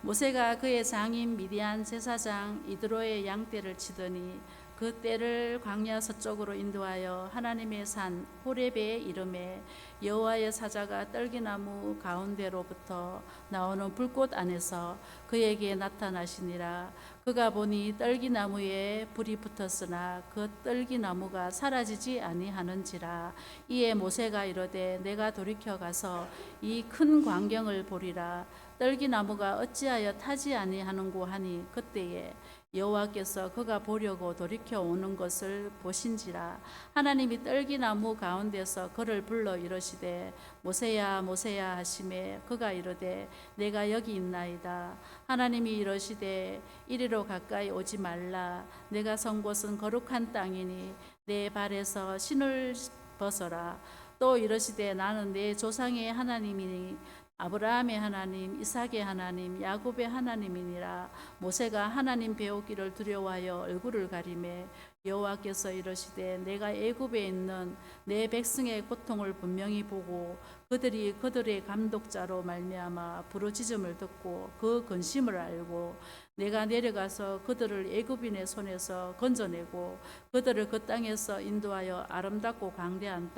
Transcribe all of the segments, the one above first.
모세가 그의 장인 미디안 제사장 이드로의 양떼를 치더니 그 떼를 광야 서쪽으로 인도하여 하나님의 산 호렙에 이르매 여호와의 사자가 떨기나무 가운데로부터 나오는 불꽃 안에서 그에게 나타나시니라. 그가 보니 떨기나무에 불이 붙었으나 그 떨기나무가 사라지지 아니하는지라. 이에 모세가 이르되 내가 돌이켜 가서 이 큰 광경을 보리라. 떨기나무가 어찌하여 타지 아니하는고 하니 그때에 여호와께서 그가 보려고 돌이켜 오는 것을 보신지라. 하나님이 떨기나무 가운데서 그를 불러 이르시되 모세야 모세야 하시매 그가 이르되 내가 여기 있나이다. 하나님이 이르시되 이리로 가까이 오지 말라. 내가 선 곳은 거룩한 땅이니 내 발에서 신을 벗어라. 또 이르시되 나는 내 조상의 하나님이니 아브라함의 하나님, 이삭의 하나님, 야곱의 하나님이니라. 모세가 하나님 배우기를 두려워하여 얼굴을 가리매 여호와께서 이르시되 내가 애굽에 있는 내 백성의 고통을 분명히 보고 그들이 그들의 감독자로 말미암아 부르짖음을 듣고 그 근심을 알고 내가 내려가서 그들을 애굽인의 손에서 건져내고 그들을 그 땅에서 인도하여 아름답고 광대한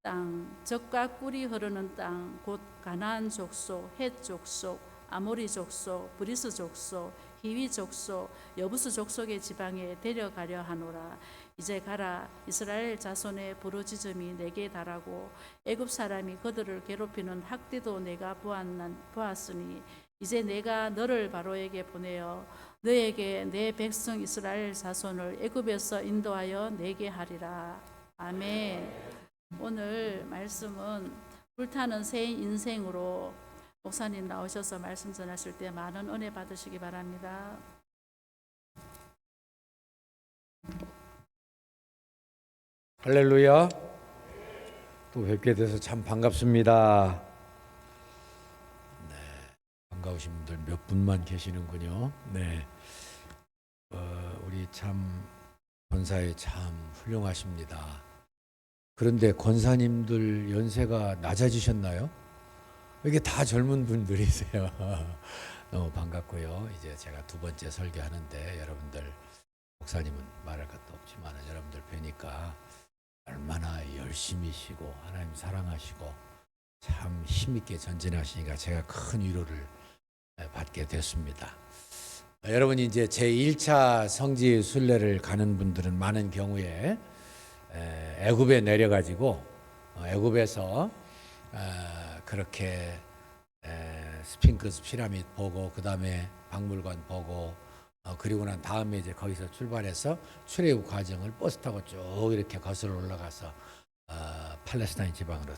땅, 젖과 꿀이 흐르는 땅, 곧 가나안 족속, 헷 족속, 아모리 족속, 브리스 족속, 히위 족속, 여부스 족속의 지방에 데려가려 하노라. 이제 가라. 이스라엘 자손의 부르짖음이 내게 달하고 애굽 사람이 그들을 괴롭히는 학대도 내가 보았으니 이제 내가 너를 바로에게 보내어 너에게 내 백성 이스라엘 자손을 애굽에서 인도하여 내게 하리라. 아멘. 오늘 말씀은 불타는 새 인생으로 목사님 나오셔서 말씀 전하실 때 많은 은혜 받으시기 바랍니다. 할렐루야. 또 뵙게 돼서 참 반갑습니다. 네, 반가우신 분들 몇 분만 계시는군요. 네, 우리 참 권사에 참 훌륭하십니다. 그런데 권사님들 연세가 낮아지셨나요? 이게 다 젊은 분들이세요. 너무 반갑고요. 이제 제가 두 번째 설교하는데 여러분들 목사님은 말할 것도 없지만 여러분들 뵈니까 얼마나 열심히시고 하나님 사랑하시고 참 힘있게 전진하시니까 제가 큰 위로를 받게 됐습니다. 여러분이 이제 제1차 성지 순례를 가는 분들은 많은 경우에 애굽에 내려가지고 애굽에서 그렇게 스핑크스 피라미드 보고 그 다음에 박물관 보고 그리고 난 다음에 이제 거기서 출발해서 출애굽 과정을 버스 타고 쭉 이렇게 거슬러 올라가서 팔레스타인 지방으로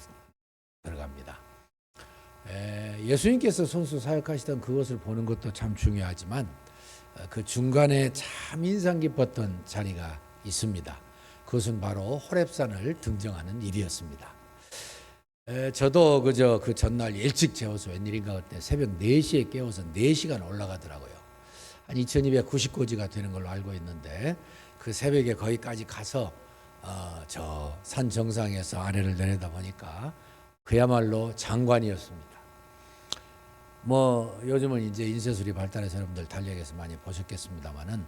들어갑니다. 예수님께서 손수 사역하시던 그것을 보는 것도 참 중요하지만 그 중간에 참 인상 깊었던 자리가 있습니다. 그것은 바로 호렙산을 등정하는 일이었습니다. 저도 그저 그 전날 일찍 재워서 웬일인가 그때 새벽 4시에 깨워서 4시간 올라가더라고요. 한 2290고지가 되는 걸로 알고 있는데 그 새벽에 거기까지 가서 저 산 정상에서 아래를 내려다 보니까 그야말로 장관이었습니다. 뭐 요즘은 이제 인쇄술이 발달해서 여러분들 달력에서 많이 보셨겠습니다만은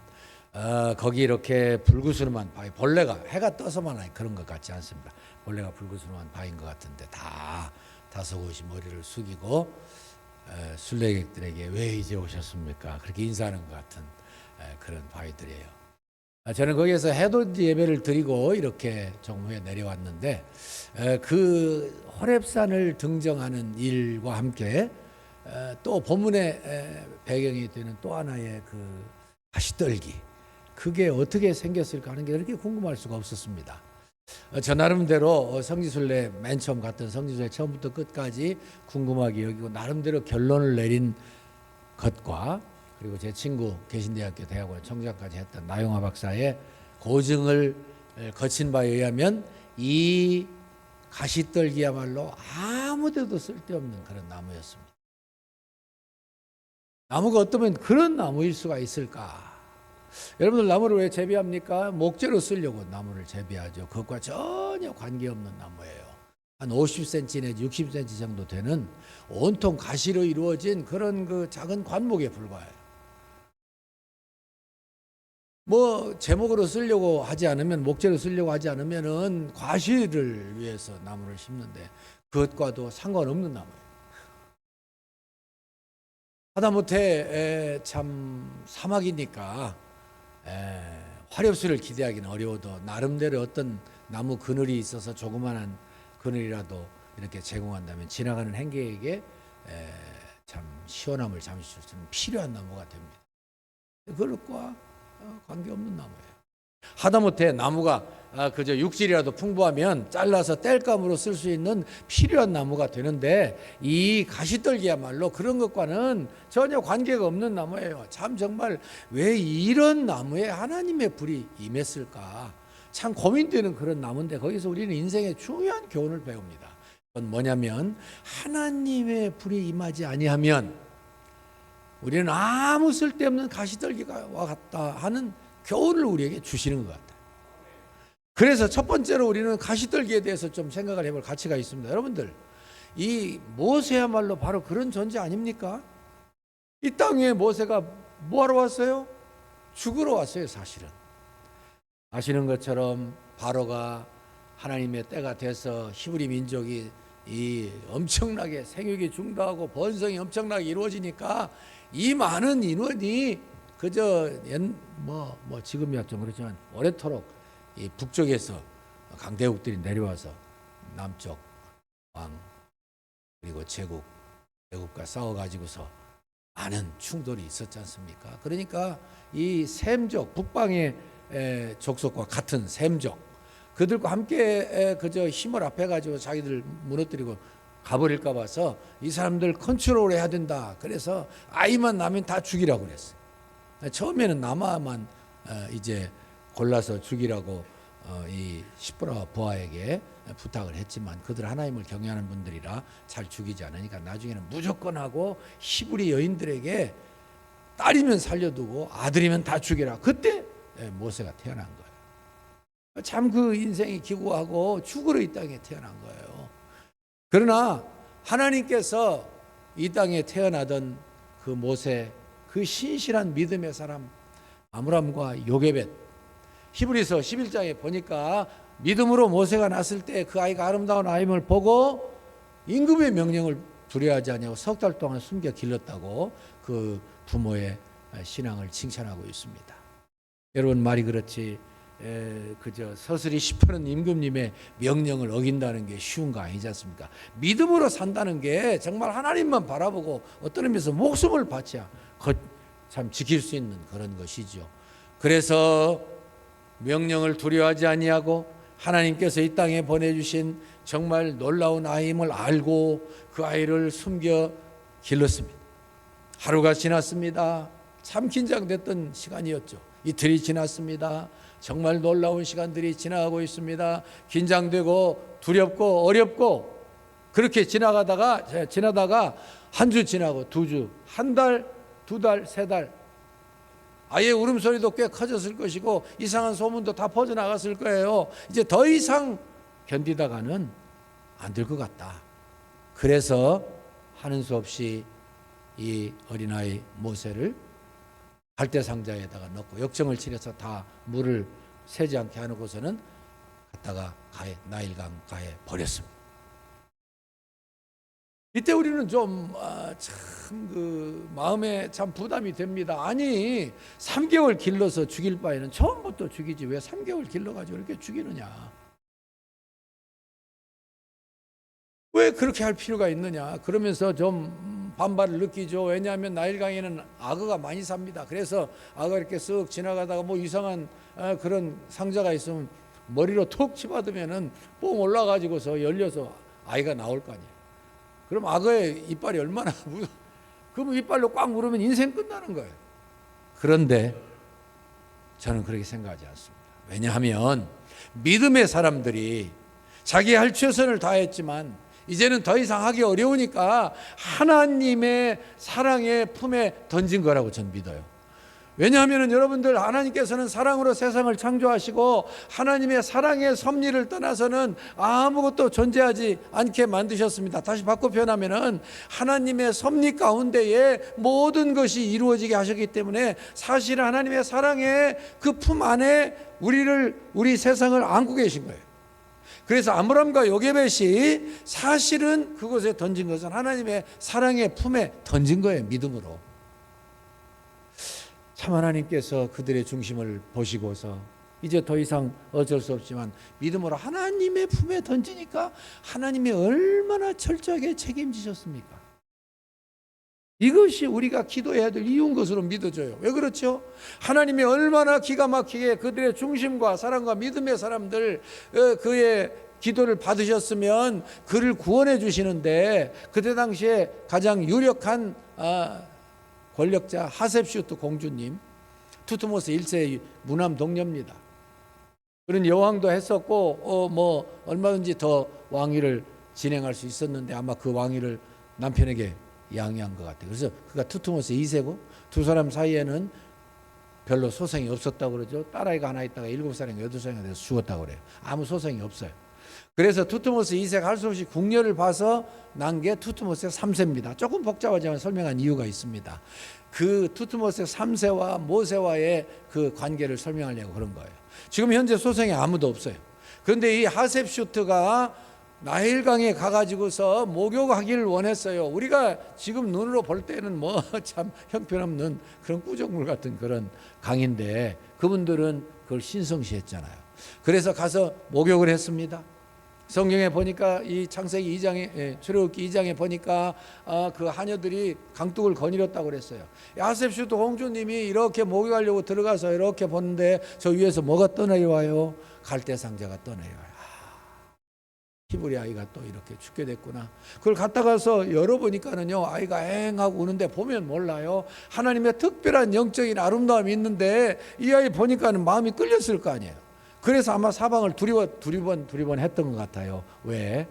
거기 이렇게 불구스름한 바위, 벌레가 해가 떠서만 그런 것 같지 않습니다. 벌레가 불구스름한 바위인 것 같은데 다 다섯곳이 머리를 숙이고 순례객들에게 왜 이제 오셨습니까? 그렇게 인사하는 것 같은 그런 바위들이에요. 저는 거기에서 해돋이 예배를 드리고 이렇게 조금 후에 내려왔는데 그 호렙산을 등정하는 일과 함께 또 본문의 배경이 되는 또 하나의 그 가시떨기, 그게 어떻게 생겼을까 하는 게 그렇게 궁금할 수가 없었습니다. 저 나름대로 성지순례 맨 처음 갔던 성지순례 처음부터 끝까지 궁금하게 여기고 나름대로 결론을 내린 것과 그리고 제 친구 계신대학교 대학원 청장까지 했던 나영화 박사의 고증을 거친 바에 의하면 이 가시떨기야말로 아무데도 쓸데없는 그런 나무였습니다. 나무가 어쩌면 그런 나무일 수가 있을까? 여러분들 나무를 왜 재배합니까? 목재로 쓰려고 나무를 재배하죠. 그것과 전혀 관계없는 나무예요. 한 50cm 내지 60cm 정도 되는 온통 가시로 이루어진 그런 그 작은 관목에 불과해요. 뭐 제목으로 쓰려고 하지 않으면, 목재로 쓰려고 하지 않으면은 과실을 위해서 나무를 심는데 그것과도 상관없는 나무예요. 하다못해 참 사막이니까 화렵수를 기대하기는 어려워도 나름대로 어떤 나무 그늘이 있어서 조그만한 그늘이라도 이렇게 제공한다면 지나가는 행객에게 참 시원함을 잠시 줄 수 있는 필요한 나무가 됩니다. 그것과 관계없는 나무예요. 하다못해 나무가 그저 육질이라도 풍부하면 잘라서 땔감으로 쓸 수 있는 필요한 나무가 되는데, 이 가시떨기야말로 그런 것과는 전혀 관계가 없는 나무예요. 참 정말 왜 이런 나무에 하나님의 불이 임했을까, 참 고민되는 그런 나무인데, 거기서 우리는 인생의 중요한 교훈을 배웁니다. 그건 뭐냐면, 하나님의 불이 임하지 아니하면 우리는 아무 쓸데없는 가시떨기와 같다 하는 교훈을 우리에게 주시는 것 같아요. 그래서 첫 번째로 우리는 가시떨기에 대해서 좀 생각을 해볼 가치가 있습니다. 여러분들, 이 모세야말로 바로 그런 존재 아닙니까? 이 땅에 모세가 뭐하러 왔어요? 죽으러 왔어요. 사실은 아시는 것처럼 바로가 하나님의 때가 돼서 히브리 민족이 이 엄청나게 생육이 중다하고 번성이 엄청나게 이루어지니까 이 많은 인원이 그저 지금이야 좀 그렇지만 오래도록 이 북쪽에서 강대국들이 내려와서 남쪽 왕 그리고 제국과 싸워가지고서 많은 충돌이 있었지 않습니까? 그러니까 이 셈족, 북방의 족속과 같은 셈족, 그들과 함께 그저 힘을 합해가지고 자기들 무너뜨리고 가버릴까 봐서 이 사람들 컨트롤 해야 된다. 그래서 아이만 나면 다 죽이라고 그랬어요. 처음에는 남아만 이제 골라서 죽이라고 이 시브라 보아에게 부탁을 했지만 그들 하나님을 경외하는 분들이라 잘 죽이지 않으니까 나중에는 무조건 하고 히브리 여인들에게 딸이면 살려두고 아들이면 다 죽이라. 그때 모세가 태어난 거예요. 참 그 인생이 기구하고 죽으러 이 땅에 태어난 거예요. 그러나 하나님께서 이 땅에 태어나던 그 모세, 그 신실한 믿음의 사람 아므람과 요게벳, 히브리서 11장에 보니까 믿음으로 모세가 났을 때 그 아이가 아름다운 아임을 보고 임금의 명령을 두려워하지 아니하고 석 달 동안 숨겨 길렀다고 그 부모의 신앙을 칭찬하고 있습니다. 여러분, 말이 그렇지 그저 서슬이 씹히는 임금님의 명령을 어긴다는 게 쉬운 거 아니지 않습니까? 믿음으로 산다는 게 정말 하나님만 바라보고 어떤 의미에서 목숨을 바쳐야 참 지킬 수 있는 그런 것이죠. 그래서 명령을 두려워하지 아니하고 하나님께서 이 땅에 보내주신 정말 놀라운 아임을 알고 그 아이를 숨겨 길렀습니다. 하루가 지났습니다. 참 긴장됐던 시간이었죠. 이틀이 지났습니다. 정말 놀라운 시간들이 지나가고 있습니다. 긴장되고 두렵고 어렵고 그렇게 지나다가 한 주 지나고 두 주, 한 달, 두 달, 세 달, 아이의 울음소리도 꽤 커졌을 것이고 이상한 소문도 다 퍼져나갔을 거예요. 이제 더 이상 견디다가는 안 될 것 같다. 그래서 하는 수 없이 이 어린아이 모세를 갈대상자에다가 넣고 역정을 치러서 다 물을 새지 않게 해놓고서는 갔다가 나일강 가에 버렸습니다. 이때 우리는 좀 참 그 마음에 참 부담이 됩니다. 아니 3개월 길러서 죽일 바에는 처음부터 죽이지 왜 3개월 길러가지고 이렇게 죽이느냐? 왜 그렇게 할 필요가 있느냐? 그러면서 좀 반발을 느끼죠. 왜냐하면 나일강에는 악어가 많이 삽니다. 그래서 악어가 이렇게 쓱 지나가다가 뭐 이상한 그런 상자가 있으면 머리로 툭 치받으면은 뽕 올라가지고서 열려서 아이가 나올 거 아니에요. 그럼 악어의 이빨이 얼마나 그럼 이빨로 꽉 물으면 인생 끝나는 거예요. 그런데 저는 그렇게 생각하지 않습니다. 왜냐하면 믿음의 사람들이 자기 할 최선을 다했지만 이제는 더 이상 하기 어려우니까 하나님의 사랑의 품에 던진 거라고 저는 믿어요. 왜냐하면 여러분들, 하나님께서는 사랑으로 세상을 창조하시고 하나님의 사랑의 섭리를 떠나서는 아무것도 존재하지 않게 만드셨습니다. 다시 바꿔 표현하면 하나님의 섭리 가운데에 모든 것이 이루어지게 하셨기 때문에 사실 하나님의 사랑의 그 품 안에 우리 세상을 안고 계신 거예요. 그래서 아므람과 요게벳이 사실은 그곳에 던진 것은 하나님의 사랑의 품에 던진 거예요. 믿음으로. 참 하나님께서 그들의 중심을 보시고서 이제 더 이상 어쩔 수 없지만 믿음으로 하나님의 품에 던지니까 하나님이 얼마나 철저하게 책임지셨습니까? 이것이 우리가 기도해야 될 이유인 것으로 믿어져요. 왜 그렇죠? 하나님이 얼마나 기가 막히게 그들의 중심과 사랑과 믿음의 사람들 그의 기도를 받으셨으면 그를 구원해 주시는데, 그때 당시에 가장 유력한 권력자 하셉슈트 공주님, 투트모스 1세의 무남 동료입니다. 그런 여왕도 했었고 얼마든지 더 왕위를 진행할 수 있었는데 아마 그 왕위를 남편에게 양해한 것 같아요. 그래서 그가 투트모스 2세고 두 사람 사이에는 별로 소생이 없었다고 그러죠. 딸아이가 하나 있다가 7살인가 8살인가 돼서 죽었다고 그래요. 아무 소생이 없어요. 그래서 투트모스 2세가 할 수 없이 궁녀를 봐서 난 게 투트모스 3세입니다. 조금 복잡하지만 설명한 이유가 있습니다. 그 투트모스 3세와 모세와의 그 관계를 설명하려고 그런 거예요. 지금 현재 소생이 아무도 없어요. 그런데 이 하셉슈트가 나일강에 가가지고서 목욕하기를 원했어요. 우리가 지금 눈으로 볼 때는 참 형편없는 그런 꾸정물 같은 그런 강인데 그분들은 그걸 신성시했잖아요. 그래서 가서 목욕을 했습니다. 성경에 보니까 이 창세기 2장에 출애굽기 2장에 보니까 그 하녀들이 강둑을 거닐었다고 그랬어요. 하셉슈트 공주님이 이렇게 목욕하려고 들어가서 이렇게 보는데 저 위에서 뭐가 떠내려와요? 갈대 상자가 떠내려와요. 히브리 아이가 또 이렇게 죽게 됐구나. 그걸 갖다가서 열어보니까는요, 아이가 앵하고 우는데 보면 몰라요. 하나님의 특별한 영적인 아름다움이 있는데 이 아이 보니까는 마음이 끌렸을 거 아니에요. 그래서 아마 사방을 두리번 했던 것 같아요. 왜?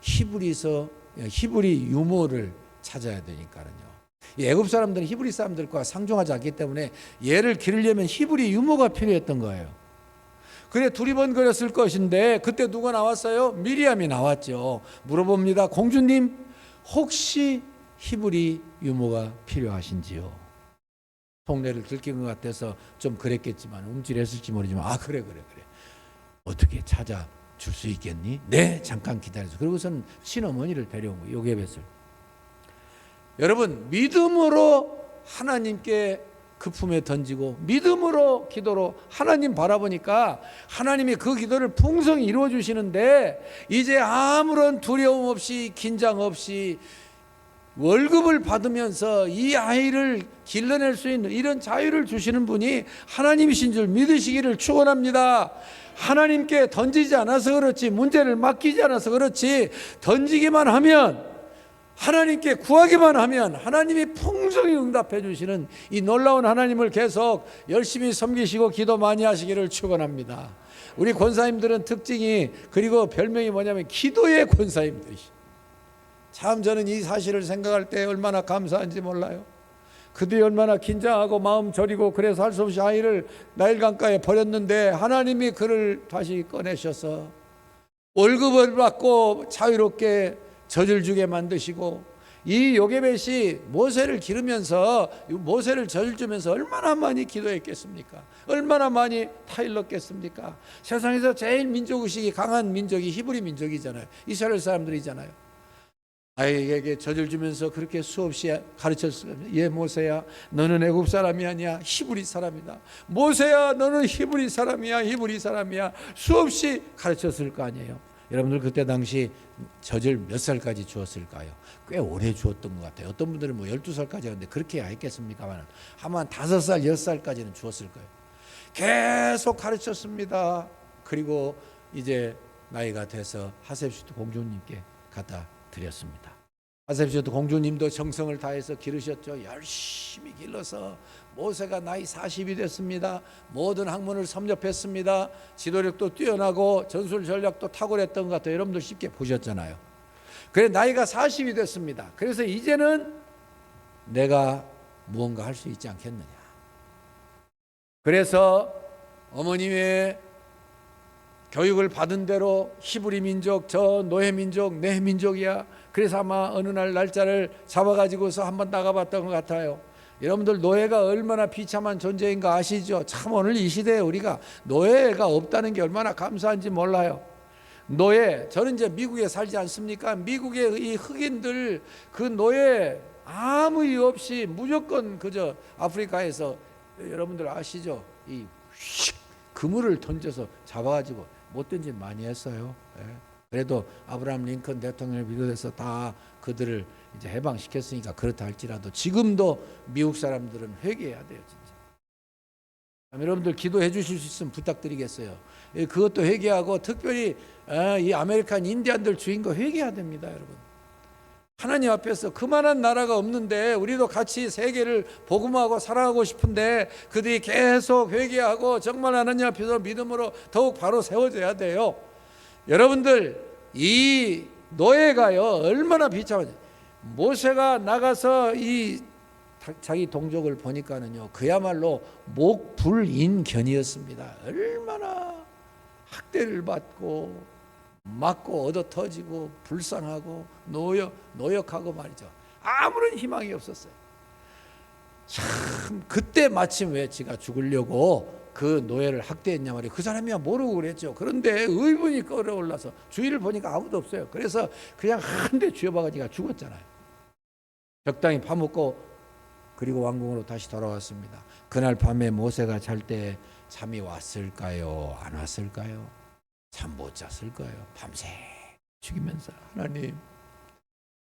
히브리 유모를 찾아야 되니까는요. 애굽 사람들은 히브리 사람들과 상종하지 않기 때문에 얘를 기르려면 히브리 유모가 필요했던 거예요. 그래 두리번거렸을 것인데 그때 누가 나왔어요? 미리암이 나왔죠. 물어봅니다. 공주님, 혹시 히브리 유모가 필요하신지요? 속내를 들킨 것 같아서 좀 그랬겠지만 움찔했을지 모르지만 그래 어떻게 찾아줄 수 있겠니? 네, 잠깐 기다려서. 그러고서는 친어머니를 데려온 거예요. 요게벳을. 여러분, 믿음으로 하나님께 그 품에 던지고 믿음으로 기도로 하나님 바라보니까 하나님이 그 기도를 풍성히 이루어 주시는데 이제 아무런 두려움 없이 긴장 없이 월급을 받으면서 이 아이를 길러낼 수 있는 이런 자유를 주시는 분이 하나님이신 줄 믿으시기를 축원합니다. 하나님께 던지지 않아서 그렇지, 문제를 맡기지 않아서 그렇지, 던지기만 하면, 하나님께 구하기만 하면 하나님이 풍성히 응답해 주시는 이 놀라운 하나님을 계속 열심히 섬기시고 기도 많이 하시기를 축원합니다. 우리 권사님들은 특징이, 그리고 별명이 뭐냐면 기도의 권사님들이시. 참 저는 이 사실을 생각할 때 얼마나 감사한지 몰라요. 그들이 얼마나 긴장하고 마음 저리고 그래서 할 수 없이 아이를 나일강가에 버렸는데 하나님이 그를 다시 꺼내셔서 월급을 받고 자유롭게 젖을 주게 만드시고, 이 요게벳이 모세를 기르면서 모세를 젖을 주면서 얼마나 많이 기도했겠습니까? 얼마나 많이 타일렀겠습니까? 세상에서 제일 민족의식이 강한 민족이 히브리 민족이잖아요. 이스라엘 사람들이잖아요. 아이에게 젖을 주면서 그렇게 수없이 가르쳤어요. 예, 모세야, 너는 애굽 사람이 아니야, 히브리 사람이다. 모세야, 너는 히브리 사람이야, 히브리 사람이야. 수없이 가르쳤을 거 아니에요. 여러분들 그때 당시 젖을 몇 살까지 주었을까요? 꽤 오래 주었던 것 같아요. 어떤 분들은 12살까지 하는데 그렇게 했겠습니까만 한 5살, 6살까지는 주었을 거예요. 계속 가르쳤습니다. 그리고 이제 나이가 돼서 하셉슈트 공주님께 갖다 드렸습니다. 하셉슈트 공주님도 정성을 다해서 기르셨죠. 열심히 길러서 모세가 나이 40이 됐습니다. 모든 학문을 섭렵했습니다. 지도력도 뛰어나고 전술 전략도 탁월했던 것 같아요. 여러분들 쉽게 보셨잖아요. 그래 나이가 40이 됐습니다. 그래서 이제는 내가 무언가 할 수 있지 않겠느냐. 그래서 어머님의 교육을 받은 대로 히브리 민족, 저 노예 민족, 내 민족이야. 그래서 아마 어느 날 날짜를 잡아가지고서 한번 나가봤던 것 같아요. 여러분들 노예가 얼마나 비참한 존재인가 아시죠? 참 오늘 이 시대에 우리가 노예가 없다는 게 얼마나 감사한지 몰라요. 노예, 저는 이제 미국에 살지 않습니까? 미국의 이 흑인들 그 노예 아무 이유 없이 무조건 그저 아프리카에서 여러분들 아시죠? 이 그물을 던져서 잡아가지고 못된 짓 많이 했어요. 예. 그래도 아브라함 링컨 대통령을 비롯해서 다 그들을 이제 해방시켰으니까 그렇다 할지라도 지금도 미국 사람들은 회개해야 돼요, 진짜. 여러분들 기도해 주실 수 있으면 부탁드리겠어요. 예, 그것도 회개하고 특별히 이 아메리칸 인디안들 주인 거 회개해야 됩니다, 여러분. 하나님 앞에서 그만한 나라가 없는데 우리도 같이 세계를 복음하고 사랑하고 싶은데 그들이 계속 회개하고 정말 하나님 앞에서 믿음으로 더욱 바로 세워져야 돼요. 여러분들 이 노예가요 얼마나 비참한지. 모세가 나가서 이 자기 동족을 보니까는요 그야말로 목불인견이었습니다. 얼마나 학대를 받고 맞고 얻어 터지고 불쌍하고 노역하고 말이죠. 아무런 희망이 없었어요. 참 그때 마침 왜 지가 죽으려고 그 노예를 학대했냐 말이에요. 그 사람이야 모르고 그랬죠. 그런데 의분이 끌어올라서 주위를 보니까 아무도 없어요. 그래서 그냥 한 대 쥐어박아니까 죽었잖아요. 적당히 파묻고 그리고 왕궁으로 다시 돌아왔습니다. 그날 밤에 모세가 잘 때 잠이 왔을까요? 안 왔을까요? 잠 못 잤을 거예요. 밤새 죽이면서 하나님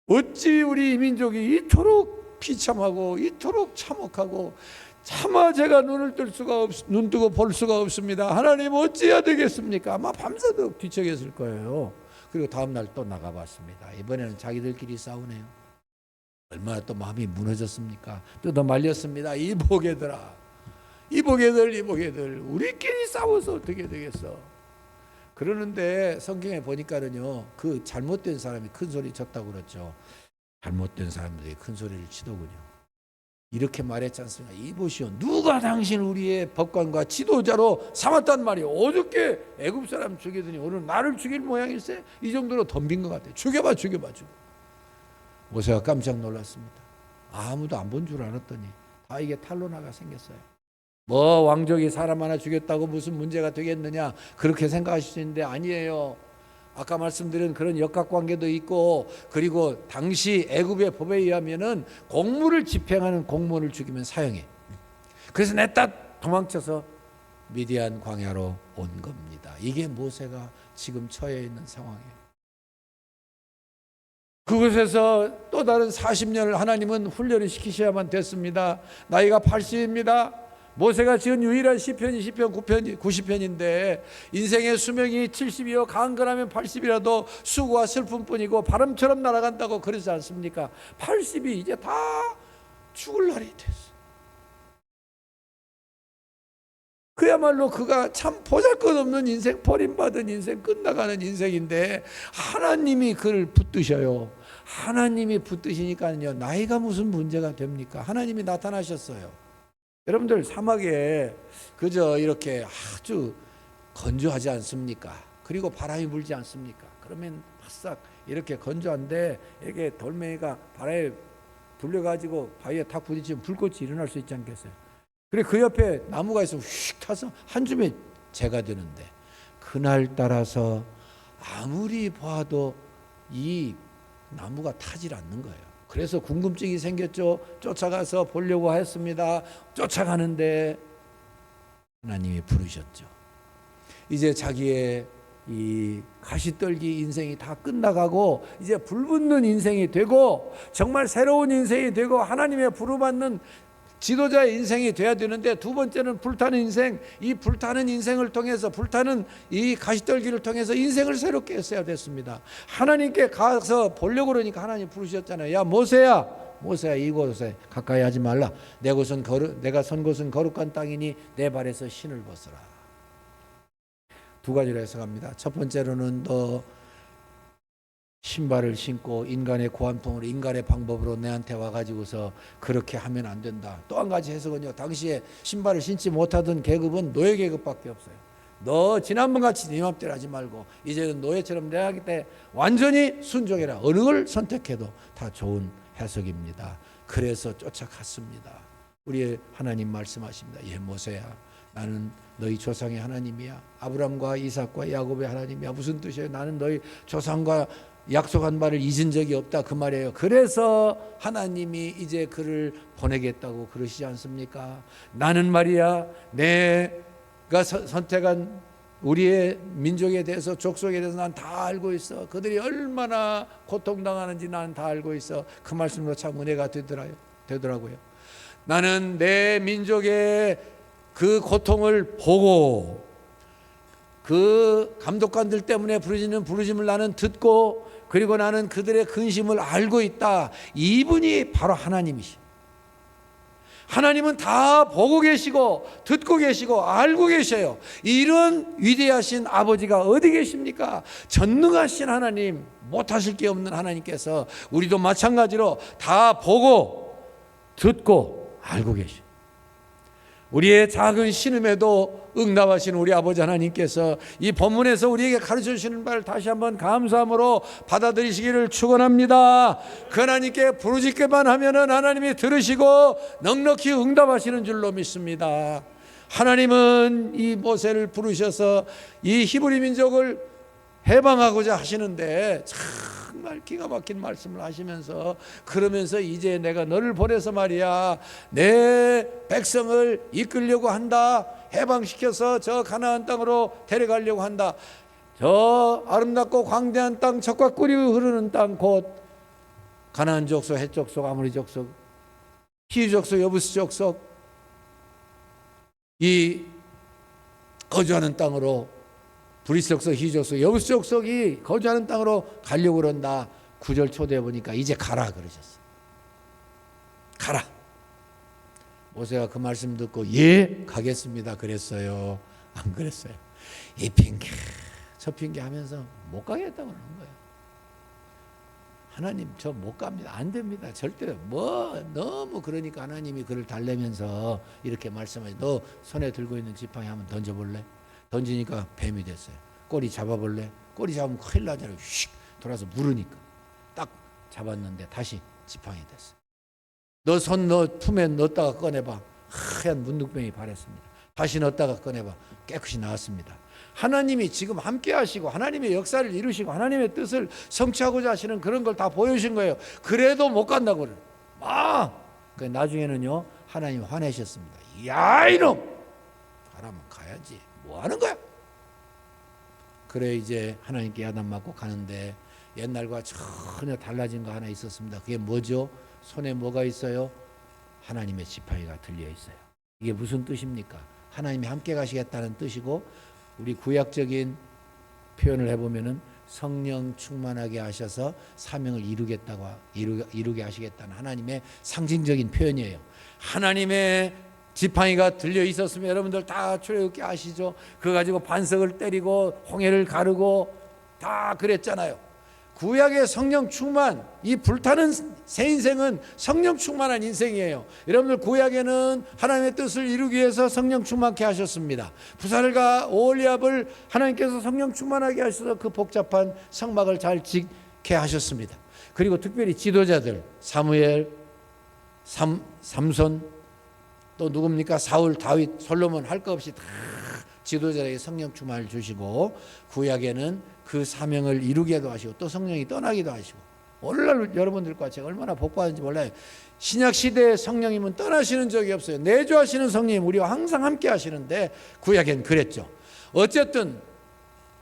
어찌 우리 민족이 이토록 비참하고 이토록 참혹하고 차마 제가 눈을 뜰 수가 눈 뜨고 볼 수가 없습니다. 하나님 어찌해야 되겠습니까? 아마 밤새도록 뒤척였을 거예요. 그리고 다음 날 또 나가봤습니다. 이번에는 자기들끼리 싸우네요. 얼마나 또 마음이 무너졌습니까? 뜯어 말렸습니다. 이보게들아, 이보게들 우리끼리 싸워서 어떻게 되겠어? 그러는데 성경에 보니까는요 그 잘못된 사람이 큰 소리 쳤다고 그랬죠. 잘못된 사람들이 큰 소리를 치더군요. 이렇게 말했지 않습니까? 이보시오, 누가 당신 우리의 법관과 지도자로 삼았단 말이오. 어저께 애굽 사람 죽이더니 오늘 나를 죽일 모양일세? 이 정도로 덤빈 것 같아요. 죽여봐. 모세가 깜짝 놀랐습니다. 아무도 안 본 줄 알았더니 다 이게 탄로나가 생겼어요. 뭐 왕족이 사람 하나 죽였다고 무슨 문제가 되겠느냐 그렇게 생각하실 수 있는데 아니에요. 아까 말씀드린 그런 역학관계도 있고 그리고 당시 애굽의 법에 의하면은 공무를 집행하는 공무원을 죽이면 사형해. 그래서 냈다 도망쳐서 미디안 광야로 온 겁니다. 이게 모세가 지금 처해 있는 상황이에요. 그곳에서 또 다른 40년을 하나님은 훈련을 시키셔야만 됐습니다. 나이가 80입니다. 모세가 지은 유일한 시편이 시편 9편, 90편인데 인생의 수명이 70이요 강건하면 80이라도 수고와 슬픔뿐이고 바람처럼 날아간다고 그러지 않습니까? 80이 이제 다 죽을 날이 됐어. 그야말로 그가 참 보잘것없는 인생, 버림받은 인생, 끝나가는 인생인데 하나님이 그를 붙드셔요. 하나님이 붙드시니까요 나이가 무슨 문제가 됩니까? 하나님이 나타나셨어요. 여러분들 사막에 그저 이렇게 아주 건조하지 않습니까? 그리고 바람이 불지 않습니까? 그러면 바싹 이렇게 건조한데 이렇게 돌멩이가 바람에 불려가지고 바위에 탁 부딪히면 불꽃이 일어날 수 있지 않겠어요? 그래 그 옆에 나무가 있으면 휙 타서 한 줌에 재가 되는데 그날 따라서 아무리 봐도 이 나무가 타질 않는 거예요. 그래서 궁금증이 생겼죠. 쫓아가서 보려고 했습니다. 쫓아가는데 하나님이 부르셨죠. 이제 자기의 이 가시떨기 인생이 다 끝나가고 이제 불붙는 인생이 되고 정말 새로운 인생이 되고 하나님의 부름받는 지도자의 인생이 돼야 되는데 두 번째는 불타는 인생. 이 불타는 인생을 통해서 불타는 이 가시떨기를 통해서 인생을 새롭게 했어야 됐습니다. 하나님께 가서 보려고 그러니까 하나님 부르셨잖아요. 야 모세야 이곳에 가까이 하지 말라. 내가 선 곳은 거룩한 땅이니 내 발에서 신을 벗어라. 두 가지로 해석합니다. 첫 번째로는 너 신발을 신고 인간의 고안통으로 인간의 방법으로 내한테 와가지고서 그렇게 하면 안 된다. 또 한 가지 해석은요, 당시에 신발을 신지 못하던 계급은 노예 계급밖에 없어요. 너 지난번 같이 네 맘대로 하지 말고 이제는 노예처럼 내하기 때 완전히 순종해라. 어느 걸 선택해도 다 좋은 해석입니다. 그래서 쫓아갔습니다. 우리의 하나님 말씀하십니다. 예, 모세야, 나는 너희 조상의 하나님이야. 아브람과 이삭과 야곱의 하나님이야. 무슨 뜻이에요? 나는 너희 조상과 약속한 바를 잊은 적이 없다, 그 말이에요. 그래서 하나님이 이제 그를 보내겠다고 그러시지 않습니까? 나는 말이야, 내가 선택한 우리의 민족에 대해서, 족속에 대해서 난 다 알고 있어. 그들이 얼마나 고통당하는지 나는 다 알고 있어. 그 말씀으로 참 은혜가 되더라고요. 나는 내 민족의 그 고통을 보고 그 감독관들 때문에 부르짖는 부르짖음을 나는 듣고, 그리고 나는 그들의 근심을 알고 있다. 이분이 바로 하나님이시. 하나님은 다 보고 계시고 듣고 계시고 알고 계셔요. 이런 위대하신 아버지가 어디 계십니까? 전능하신 하나님, 못하실 게 없는 하나님께서 우리도 마찬가지로 다 보고 듣고 알고 계셔요. 우리의 작은 신음에도 응답하신 우리 아버지 하나님께서 이 본문에서 우리에게 가르쳐 주시는 바를 다시 한번 감사함으로 받아들이시기를 축원합니다. 그 하나님께 부르짖기만 하면은 하나님이 들으시고 넉넉히 응답하시는 줄로 믿습니다. 하나님은 이 모세를 부르셔서 이 히브리 민족을 해방하고자 하시는데 정말 기가 막힌 말씀을 하시면서, 그러면서 이제 내가 너를 보내서 말이야, 내 백성을 이끌려고 한다. 해방시켜서 저 가나안 땅으로 데려가려고 한다. 저 아름답고 광대한 땅, 젖과 꿀이 흐르는 땅, 곧 가나안 족속, 헷 족속, 아모리 족속, 히위 족속, 여부스 족속, 이 거주하는 땅으로, 브리스 족속, 히위 족속, 여부스 족속이 거주하는 땅으로 가려고 그런다. 9절 초대해 보니까 이제 가라 그러셨어요. 가라. 모세가 그 말씀 듣고 예, 가겠습니다 그랬어요? 안 그랬어요? 이 핑계 저 핑계 하면서 못 가겠다고 그러는 거예요. 하나님 저 못 갑니다. 안 됩니다. 절대로. 너무 그러니까 하나님이 그를 달래면서 이렇게 말씀하시, 너 손에 들고 있는 지팡이 한번 던져볼래? 던지니까 뱀이 됐어요. 꼬리 잡아볼래? 꼬리 잡으면 큰일 나잖아요. 휙 돌아서 물으니까 딱 잡았는데 다시 지팡이 됐어요. 너 손 너 품에 넣었다가 꺼내봐. 하얀 문둥병이 발했습니다. 다시 넣었다가 꺼내봐. 깨끗이 나왔습니다. 하나님이 지금 함께 하시고 하나님의 역사를 이루시고 하나님의 뜻을 성취하고자 하시는 그런 걸 다 보여주신 거예요. 그래도 못 간다고 그래요. 나중에는요, 하나님 화내셨습니다. 야, 이놈! 가라면 가야지. 뭐 하는 거야? 그래 이제 하나님께 야단 맞고 가는데 옛날과 전혀 달라진 거 하나 있었습니다. 그게 뭐죠? 손에 뭐가 있어요? 하나님의 지팡이가 들려 있어요. 이게 무슨 뜻입니까? 하나님이 함께 가시겠다는 뜻이고, 우리 구약적인 표현을 해보면은 성령 충만하게 하셔서 사명을 이루게 하시겠다는 하나님의 상징적인 표현이에요. 하나님의 지팡이가 들려 있었으면 여러분들 다 출애굽기 아시죠? 그거 가지고 반석을 때리고 홍해를 가르고 다 그랬잖아요. 구약의 성령 충만, 이 불타는 새 인생은 성령 충만한 인생이에요. 여러분들 구약에는 하나님의 뜻을 이루기 위해서 성령 충만케 하셨습니다. 부살과 오홀리압을 하나님께서 성령 충만하게 하셔서 그 복잡한 성막을 잘 짓게 하셨습니다. 그리고 특별히 지도자들 사무엘, 삼손, 또 누굽니까? 사울, 다윗, 솔로몬 할 거 없이 다 지도자에게 성령 충만을 주시고, 구약에는 그 사명을 이루게도 하시고 또 성령이 떠나기도 하시고, 오늘날 여러분들과 제가 얼마나 복받은지 몰라요. 신약 시대의 성령님은 떠나시는 적이 없어요. 내주하시는 성령님 우리와 항상 함께 하시는데 구약엔 그랬죠. 어쨌든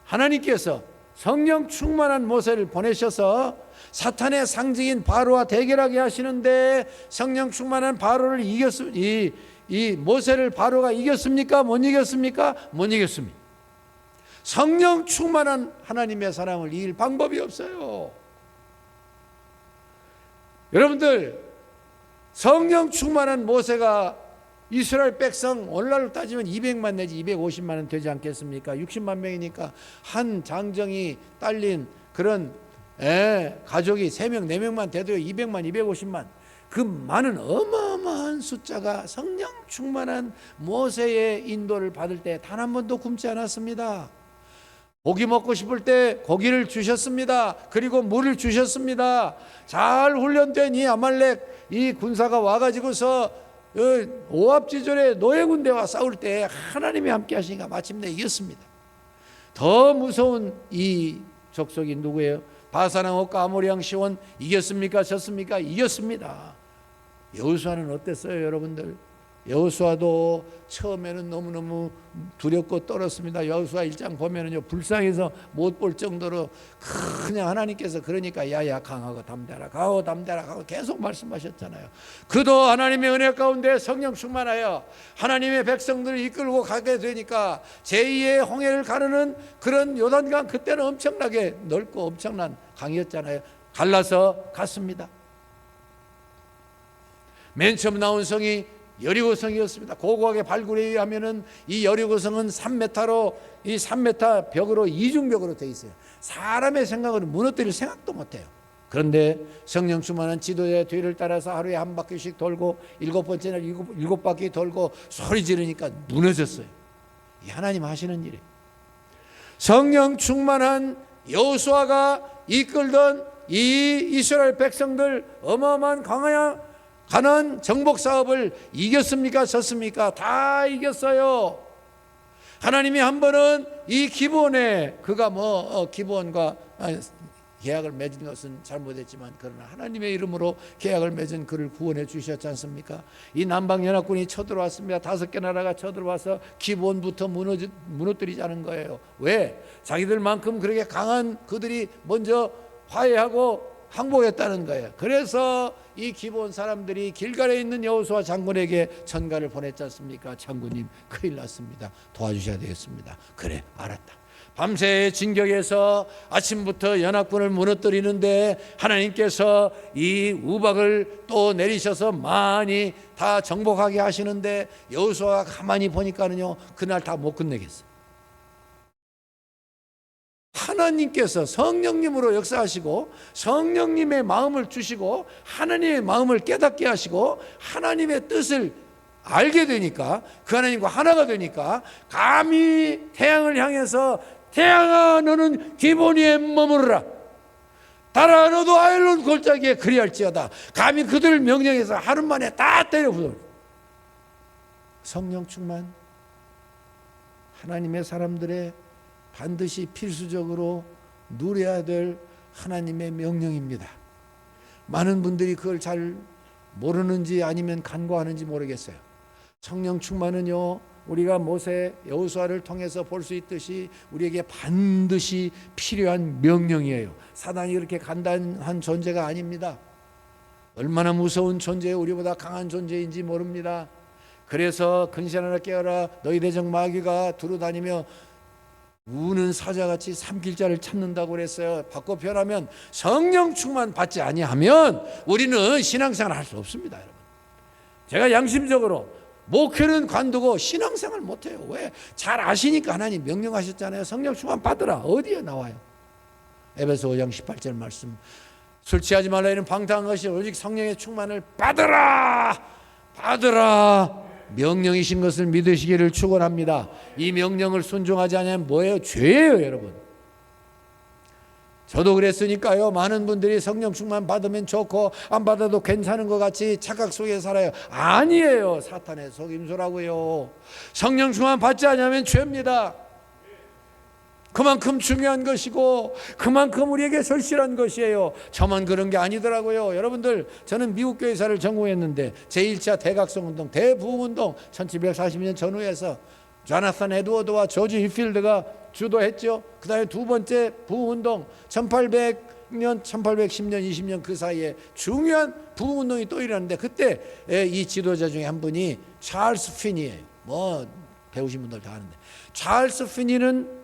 하나님께서 성령 충만한 모세를 보내셔서 사탄의 상징인 바로와 대결하게 하시는데, 성령 충만한 바로를 이 모세를 바로가 이겼습니까? 못 이겼습니까? 못 이겼습니다. 성령 충만한 하나님의 사람을 이길 방법이 없어요. 여러분들, 성령 충만한 모세가 이스라엘 백성 오늘날로 따지면 200만 내지 250만은 되지 않겠습니까? 60만 명이니까 한 장정이 딸린 그런 가족이 3명, 4명만 돼도요 200만, 250만 그 많은 어마어마한 숫자가 성령 충만한 모세의 인도를 받을 때 단 한 번도 굶지 않았습니다. 고기 먹고 싶을 때 고기를 주셨습니다. 그리고 물을 주셨습니다. 잘 훈련된 이 아말렉 이 군사가 와가지고서 오합지졸의 노예 군대와 싸울 때 하나님이 함께 하시니까 마침내 이겼습니다. 더 무서운 이 족속이 누구예요? 바산왕과 아모리왕 시온 이겼습니까? 졌습니까? 이겼습니다. 여호수아는 어땠어요, 여러분들? 여호수아도 처음에는 너무너무 두렵고 떨었습니다. 여호수아 1장 보면은요 불쌍해서 못 볼 정도로 그냥 하나님께서 그러니까 야야 강하고 담대하라, 강하고 담대하라 하고 계속 말씀하셨잖아요. 그도 하나님의 은혜 가운데 성령 충만하여 하나님의 백성들을 이끌고 가게 되니까 제2의 홍해를 가르는 그런 요단강, 그때는 엄청나게 넓고 엄청난 강이었잖아요. 갈라서 갔습니다. 맨 처음 나온 성이 여리고성이었습니다. 고고하게 발굴에 의하면은 이 여리고성은 3m로 이 3m 벽으로 이중벽으로 되어 있어요. 사람의 생각으로 무너뜨릴 생각도 못해요. 그런데 성령 충만한 지도자의 뒤를 따라서 하루에 한 바퀴씩 돌고 7번째는 7바퀴 돌고 소리 지르니까 무너졌어요. 이 하나님 하시는 일이에요. 성령 충만한 여호수아가 이끌던 이 이스라엘 백성들 어마어마한 가나안 정복 사업을 이겼습니까? 졌습니까? 다 이겼어요. 하나님이 한 번은 이 기브온에 그가 기브온과 계약을 맺은 것은 잘못했지만 그러나 하나님의 이름으로 계약을 맺은 그를 구원해 주셨지 않습니까? 이 남방연합군이 쳐들어왔습니다. 5개 나라가 쳐들어와서 기브온부터 무너뜨리자는 거예요. 왜? 자기들만큼 그렇게 강한 그들이 먼저 화해하고 항복했다는 거예요. 그래서 이 기브온 사람들이 길갈에 있는 여호수아 장군에게 전가를 보냈지 않습니까? 장군님 큰일 났습니다. 도와주셔야 되겠습니다. 그래 알았다. 밤새 진격해서 아침부터 연합군을 무너뜨리는데 하나님께서 이 우박을 또 내리셔서 많이 다 정복하게 하시는데 여호수아가 가만히 보니까는요 그날 다 못 끝내겠어요. 하나님께서 성령님으로 역사하시고 성령님의 마음을 주시고 하나님의 마음을 깨닫게 하시고 하나님의 뜻을 알게 되니까 그 하나님과 하나가 되니까 감히 태양을 향해서 태양아 너는 기브온 위에 머무르라, 달아 너도 아일론 골짜기에 그리할지어다. 감히 그들을 명령해서 하루 만에 다 때려 부숴. 성령 충만 하나님의 사람들의 반드시 필수적으로 누려야 될 하나님의 명령입니다. 많은 분들이 그걸 잘 모르는지 아니면 간과하는지 모르겠어요. 성령 충만은요 우리가 모세 여호수아를 통해서 볼 수 있듯이 우리에게 반드시 필요한 명령이에요. 사단이 그렇게 간단한 존재가 아닙니다. 얼마나 무서운 존재예요. 우리보다 강한 존재인지 모릅니다. 그래서 근신하라 깨어라 너희 대적 마귀가 두루다니며 우는 사자같이 삼킬자를 찾는다고 그랬어요. 바꿔 표현하면 성령 충만 받지 아니하면 우리는 신앙생활 할 수 없습니다. 여러분, 제가 양심적으로 목회는 관두고 신앙생활 못해요. 왜? 잘 아시니까 하나님 명령하셨잖아요. 성령 충만 받으라. 어디에 나와요? 에베소 5장 18절 말씀, 술 취하지 말라 이는 방탕한 것이 오직 성령의 충만을 받으라 명령이신 것을 믿으시기를 축원합니다. 이 명령을 순종하지 않으면 뭐예요? 죄예요, 여러분. 저도 그랬으니까요. 많은 분들이 성령 충만 받으면 좋고 안 받아도 괜찮은 것 같이 착각 속에 살아요. 아니에요. 사탄의 속임수라고요. 성령 충만 받지 않으면 죄입니다. 그만큼 중요한 것이고 그만큼 우리에게 절실한 것이에요. 저만 그런 게 아니더라고요. 여러분들, 저는 미국 교회사를 전공했는데 제1차 대각성운동, 대부흥운동 1740년 전후에서 조나산 에드워드와 조지 휘필드가 주도했죠. 그 다음에 두 번째 부흥운동 1800년, 1810년, 20년 그 사이에 중요한 부흥운동이 또 일어났는데 그때 이 지도자 중에 한 분이 찰스 피니예요. 뭐 배우신 분들 다 아는데 찰스 피니는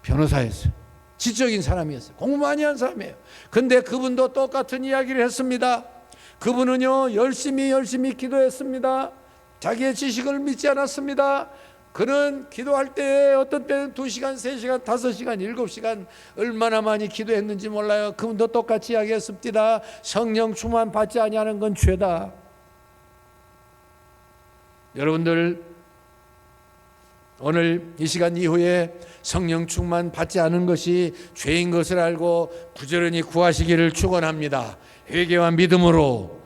변호사였어요. 지적인 사람이었어요. 공부 많이 한 사람이에요. 근데 그분도 똑같은 이야기를 했습니다. 그분은요 열심히 기도했습니다. 자기의 지식을 믿지 않았습니다. 그는 기도할 때 어떤 때는 2시간, 3시간, 5시간, 7시간 얼마나 많이 기도했는지 몰라요. 그분도 똑같이 이야기했습니다. 성령 충만 받지 아니하는 건 죄다. 여러분들 오늘 이 시간 이후에 성령 충만 받지 않은 것이 죄인 것을 알고 부지런히 구하시기를 축원합니다. 회개와 믿음으로,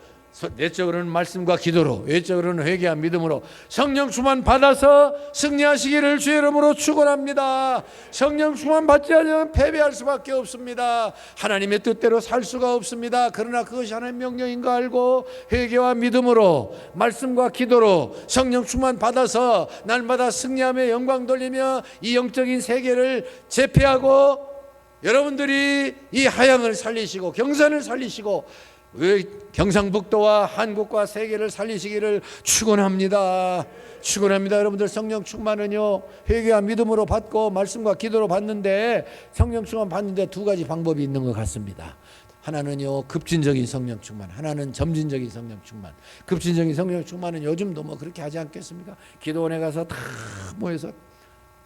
내적으로는 말씀과 기도로, 외적으로는 회개와 믿음으로 성령 충만 받아서 승리하시기를 주의 이름으로 축원합니다. 성령 충만 받지 않으면 패배할 수밖에 없습니다. 하나님의 뜻대로 살 수가 없습니다. 그러나 그것이 하나님의 명령인 거 알고 회개와 믿음으로, 말씀과 기도로 성령 충만 받아서 날마다 승리하며 영광 돌리며 이 영적인 세계를 제패하고 여러분들이 이 하양을 살리시고 경산을 살리시고 경상북도와 한국과 세계를 살리시기를 축원합니다. 축원합니다. 여러분들 성령 충만은요, 회개와 믿음으로 받고 말씀과 기도로 받는데, 성령 충만 받는데 2가지 방법이 있는 것 같습니다. 하나는요, 급진적인 성령 충만, 하나는 점진적인 성령 충만. 급진적인 성령 충만은 요즘도 뭐 그렇게 하지 않겠습니까? 기도원에 가서 다 모여서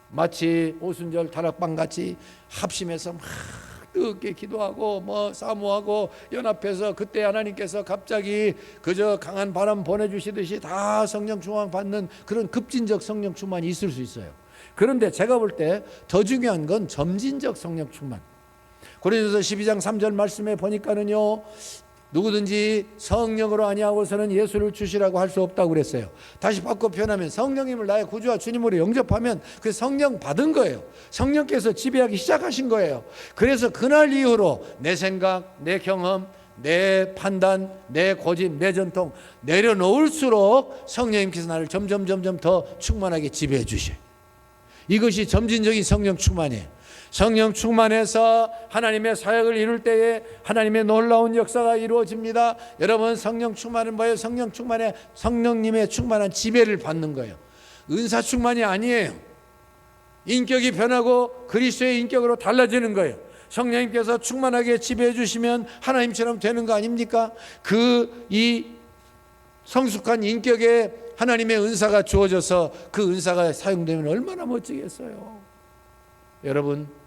마치 오순절 다락방 같이 합심해서 막 뜨겁게 기도하고 뭐 사모하고 연합해서, 그때 하나님께서 갑자기 그저 강한 바람 보내주시듯이 다 성령 충만 받는 그런 급진적 성령 충만이 있을 수 있어요. 그런데 제가 볼 때 더 중요한 건 점진적 성령 충만. 고린도서 12장 3절 말씀에 보니까는요, 누구든지 성령으로 아니하고서는 예수를 주시라고 할 수 없다고 그랬어요. 다시 바꿔 표현하면 성령님을 나의 구주와 주님으로 영접하면 그 성령 받은 거예요. 성령께서 지배하기 시작하신 거예요. 그래서 그날 이후로 내 생각, 내 경험, 내 판단, 내 고집, 내 전통 내려놓을수록 성령님께서 나를 점점 더 충만하게 지배해 주셔요. 이것이 점진적인 성령 충만이에요. 성령 충만해서 하나님의 사역을 이룰 때에 하나님의 놀라운 역사가 이루어집니다. 여러분, 성령 충만은 뭐예요? 성령 충만에 성령님의 충만한 지배를 받는 거예요. 은사 충만이 아니에요. 인격이 변하고 그리스도의 인격으로 달라지는 거예요. 성령님께서 충만하게 지배해 주시면 하나님처럼 되는 거 아닙니까? 이 성숙한 인격에 하나님의 은사가 주어져서 그 은사가 사용되면 얼마나 멋지겠어요. 여러분,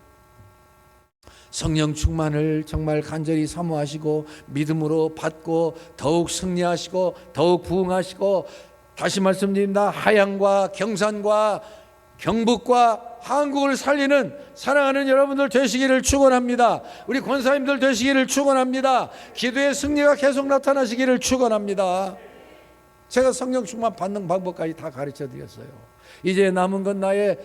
성령 충만을 정말 간절히 사모하시고 믿음으로 받고 더욱 승리하시고 더욱 부흥하시고, 다시 말씀드립니다, 하양과 경산과 경북과 한국을 살리는 사랑하는 여러분들 되시기를 축원합니다. 우리 권사님들 되시기를 축원합니다. 기도의 승리가 계속 나타나시기를 축원합니다. 제가 성령 충만 받는 방법까지 다 가르쳐 드렸어요. 이제 남은 건 나의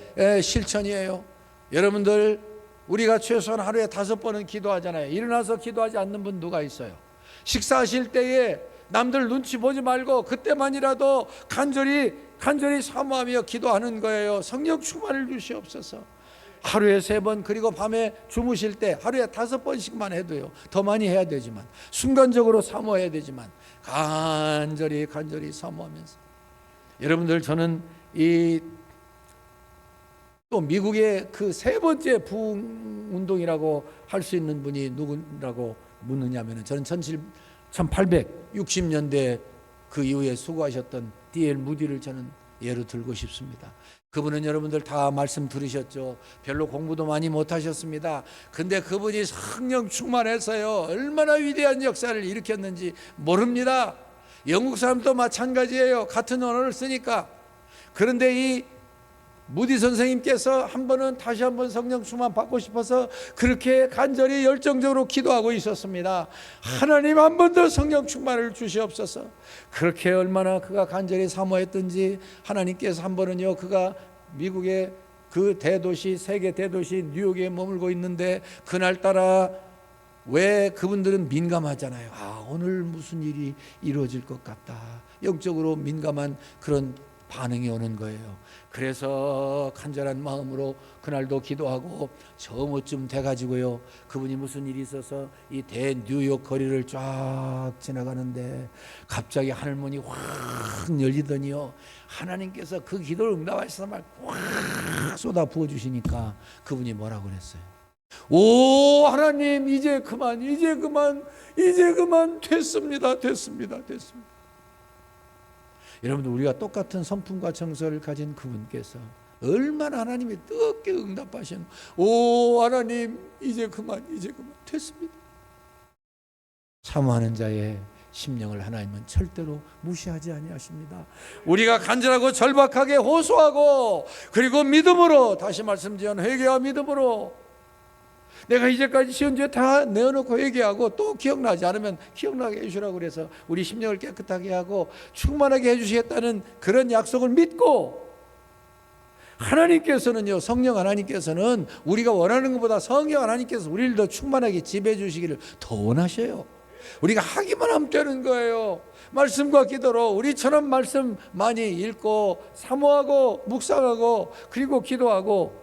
실천이에요. 여러분들, 우리가 최소한 하루에 5번은 기도하잖아요. 일어나서 기도하지 않는 분 누가 있어요? 식사하실 때에 남들 눈치 보지 말고 그때만이라도 간절히 사모하며 기도하는 거예요. 성령 충만을 주시옵소서. 하루에 3번, 그리고 밤에 주무실 때 하루에 5번씩만 해도요, 더 많이 해야 되지만, 순간적으로 사모해야 되지만 간절히 사모하면서. 여러분들, 저는 또 미국의 그 3번째 부흥 운동이라고 할 수 있는 분이 누구라고 묻느냐면, 저는 1860년대 그 이후에 수고하셨던 D.L. 무디를 저는 예로 들고 싶습니다. 그분은 여러분들 다 말씀 들으셨죠. 별로 공부도 많이 못하셨습니다. 근데 그분이 성령 충만해서요, 얼마나 위대한 역사를 일으켰는지 모릅니다. 영국 사람도 마찬가지예요. 같은 언어를 쓰니까. 그런데 이 무디 선생님께서 한 번은 다시 한번 성령 충만 받고 싶어서 그렇게 간절히 열정적으로 기도하고 있었습니다. 하나님, 한 번 더 성령 충만을 주시옵소서. 그렇게 얼마나 그가 간절히 사모했던지 하나님께서 한 번은요, 그가 미국의 그 대도시, 세계 대도시 뉴욕에 머물고 있는데, 그날따라 왜 그분들은 민감하잖아요. 오늘 무슨 일이 이루어질 것 같다. 영적으로 민감한 그런 반응이 오는 거예요. 그래서 간절한 마음으로 그날도 기도하고 저무쯤 돼가지고요, 그분이 무슨 일이 있어서 이 대 뉴욕 거리를 쫙 지나가는데 갑자기 하늘문이 확 열리더니요, 하나님께서 그 기도를 응답하셔서 막 확 쏟아 부어주시니까 그분이 뭐라고 그랬어요? 오 하나님, 이제 그만 됐습니다. 여러분들 우리가 똑같은 성품과 정서를 가진 그분께서 얼마나 하나님이 뜨겁게 응답하시는 오 하나님 이제 그만 됐습니다. 사모하는 자의 심령을 하나님은 절대로 무시하지 아니하십니다. 우리가 간절하고 절박하게 호소하고 그리고 믿음으로 다시 말씀드린 회개와 믿음으로 내가 이제까지 지은 죄 다 내어놓고 회개하고 또 기억나지 않으면 기억나게 해주시라고 그래서 우리 심령을 깨끗하게 하고 충만하게 해주시겠다는 그런 약속을 믿고 하나님께서는요 성령 하나님께서는 우리가 원하는 것보다 성령 하나님께서 우리를 더 충만하게 지배해 주시기를 더 원하셔요. 우리가 하기만 하면 되는 거예요. 말씀과 기도로 우리처럼 말씀 많이 읽고 사모하고 묵상하고 그리고 기도하고